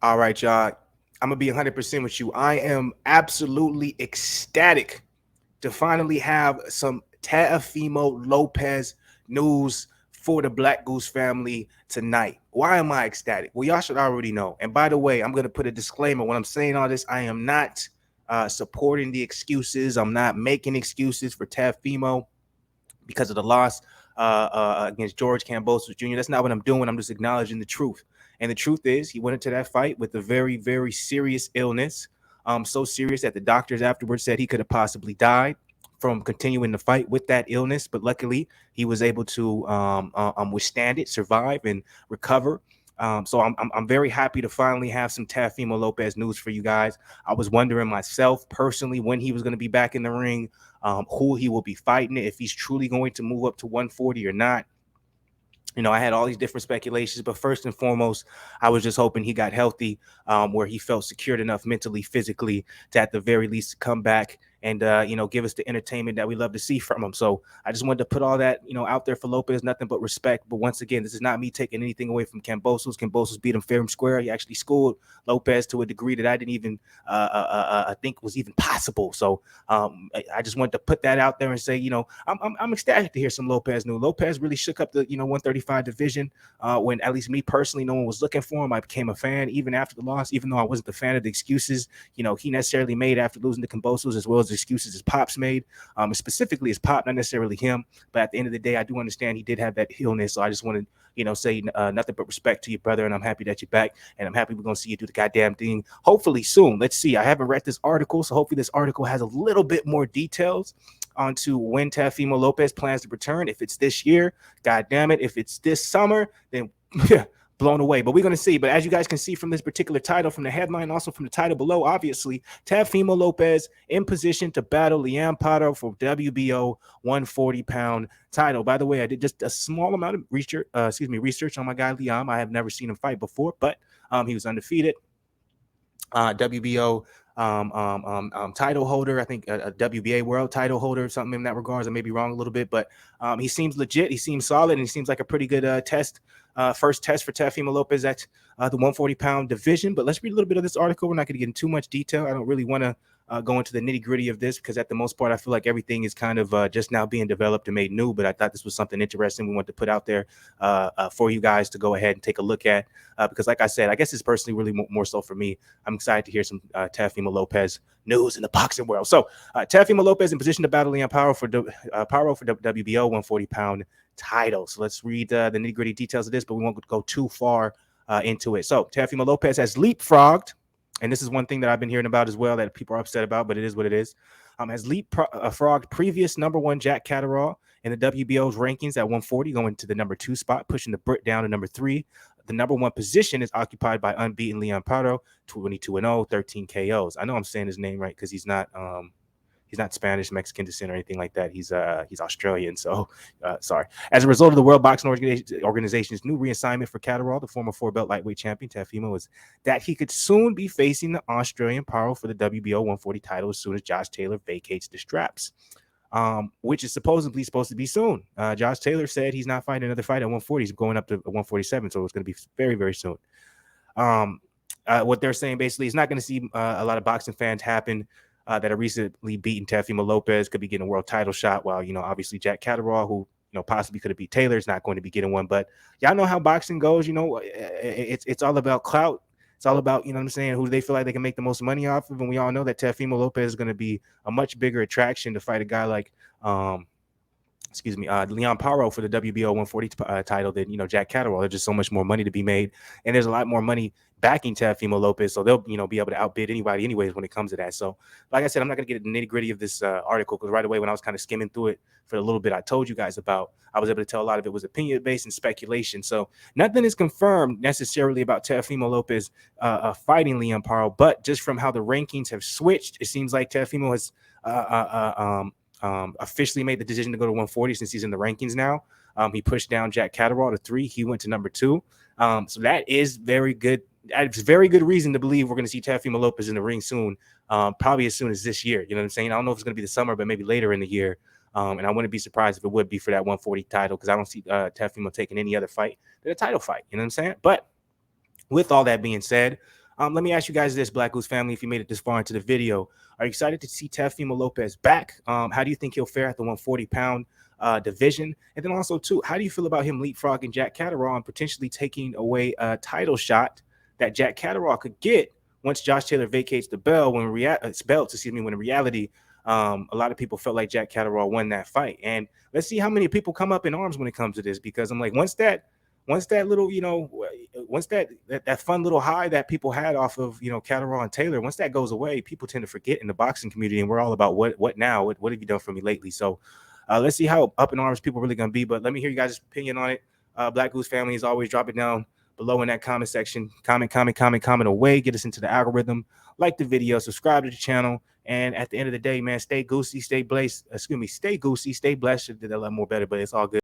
All right, y'all. I'm gonna be 100% with you. I am absolutely ecstatic to finally have some Teofimo Lopez news for the Black Goose family tonight. Why am I ecstatic? Well, y'all should already know. And by the way, I'm gonna put a disclaimer when I'm saying all this. I am not supporting the excuses. I'm not making excuses for Teofimo because of the loss against George Kambosos Jr. That's not what I'm doing. I'm just acknowledging the truth. And the truth is, he went into that fight with a very, very serious illness. So serious that the doctors afterwards said he could have possibly died from continuing the fight with that illness. But luckily, he was able to withstand it, survive, and recover. So I'm very happy to finally have some Teofimo Lopez news for you guys. I was wondering myself personally when he was going to be back in the ring, who he will be fighting, if he's truly going to move up to 140 or not. I had all these different speculations, but first and foremost, I was just hoping he got healthy, where he felt secured enough mentally, physically, to at the very least come back and give us the entertainment that we love to see from him. So I just wanted to put all that out there for Lopez. Nothing but respect. But once again, this is not me taking anything away from Kambosos. Kambosos beat him fair and square. He actually schooled Lopez to a degree that I didn't even think was even possible. So I just wanted to put that out there and say, I'm ecstatic to hear some Lopez news. Lopez really shook up the 135 division when at least me personally, no one was looking for him. I became a fan even after the loss, even though I wasn't a fan of the excuses he necessarily made after losing to Kambosos, as well as the excuses his pops made, specifically his pop, not necessarily him. But at the end of the day, I do understand he did have that illness. So I just want to say nothing but respect to your brother, and I'm happy that you're back, and I'm happy we're gonna see you do the goddamn thing. Hopefully soon. Let's see. I haven't read this article, so hopefully this article has a little bit more details onto when Teofimo Lopez plans to return. If it's this year, god damn it. If it's this summer, then blown away. But we're going to see. But as you guys can see from this particular title, from the headline, also from the title below, obviously, Teofimo Lopez in position to battle Liam Paro for WBO 140-pound title. By the way, I did just a small amount of research on my guy Liam. I have never seen him fight before, but he was undefeated. WBO title holder, I think a WBA world title holder, something in that regards. I may be wrong a little bit, but he seems legit. He seems solid, and he seems like a pretty good first test for Teofimo Lopez at the 140-pound division. But let's read a little bit of this article. We're not going to get into too much detail. I don't really want to go into the nitty-gritty of this because at the most part, I feel like everything is kind of just now being developed and made new. But I thought this was something interesting we wanted to put out there for you guys to go ahead and take a look at. Because like I said, I guess it's personally really more so for me. I'm excited to hear some Teofimo Lopez news in the boxing world. So Teofimo Lopez in position to battle Leon Paro for WBO 140-pound title. So let's read the nitty-gritty details of this, but we won't go too far into it. So Teofimo Lopez has leapfrogged, and this is one thing that I've been hearing about as well that people are upset about, but it is what it is. Has leapfrogged previous number one Jack Catterall in the WBO's rankings at 140, going to the number 2 spot, pushing the Brit down to number 3. The number 1 position is occupied by unbeaten Leon Paro, 22-0, 13 KOs. I know I'm saying his name right because he's not Spanish, Mexican descent, or anything like that. He's Australian. So sorry. As a result of the World Boxing Organization's new reassignment for Catterall, the former 4-belt lightweight champion, Teofimo, was that he could soon be facing the Australian Paro for the WBO 140 title as soon as Josh Taylor vacates the straps. Which is supposed to be soon. Josh Taylor said he's not fighting another fight at 140. He's going up to 147, so it's going to be very, very soon. What they're saying basically is not going to see a lot of boxing fans happen that have recently beaten Teofimo Lopez, could be getting a world title shot, while, obviously Jack Catterall, who, possibly could have beat Taylor, is not going to be getting one. But y'all know how boxing goes. It's all about clout. It's all about, who they feel like they can make the most money off of. And we all know that Teofimo Lopez is going to be a much bigger attraction to fight a guy like, Leon Paro for the WBO 140 title than, Jack Catterall. There's just so much more money to be made. And there's a lot more money backing Teofimo Lopez. So they'll, be able to outbid anybody anyways when it comes to that. So like I said, I'm not going to get the nitty gritty of this article because right away when I was kind of skimming through it for a little bit I told you guys about, I was able to tell a lot of it was opinion-based and speculation. So nothing is confirmed necessarily about Teofimo Lopez fighting Leon Paro, but just from how the rankings have switched, it seems like Teofimo has officially made the decision to go to 140 since he's in the rankings now. He pushed down Jack Catterall to 3. He went to number 2. So that is very good. That's very good reason to believe we're going to see Teofimo Lopez in the ring soon, probably as soon as this year. You know what I'm saying? I don't know if it's going to be the summer, but maybe later in the year. And I wouldn't be surprised if it would be for that 140 title because I don't see Teofimo taking any other fight than a title fight. You know what I'm saying? But with all that being said, Let me ask you guys this, Black Goose family, if you made it this far into the video, are you excited to see Teofimo Lopez back? How do you think he'll fare at the 140-pound division? And then also, too, how do you feel about him leapfrogging Jack Catterall and potentially taking away a title shot that Jack Catterall could get once Josh Taylor vacates the belt? When in reality, a lot of people felt like Jack Catterall won that fight. And let's see how many people come up in arms when it comes to this, because I'm like, once that little, once that fun little high that people had off of, Catterall and Taylor, once that goes away, people tend to forget in the boxing community, and we're all about what now? What have you done for me lately? So let's see how up in arms people really gonna be. But let me hear you guys' opinion on it. Black Goose family, is always, drop it down below in that comment section. Comment away. Get us into the algorithm. Like the video, subscribe to the channel, and at the end of the day, man, stay goosey, stay blessed. Stay goosey, stay blessed. Did that a lot more better, but it's all good.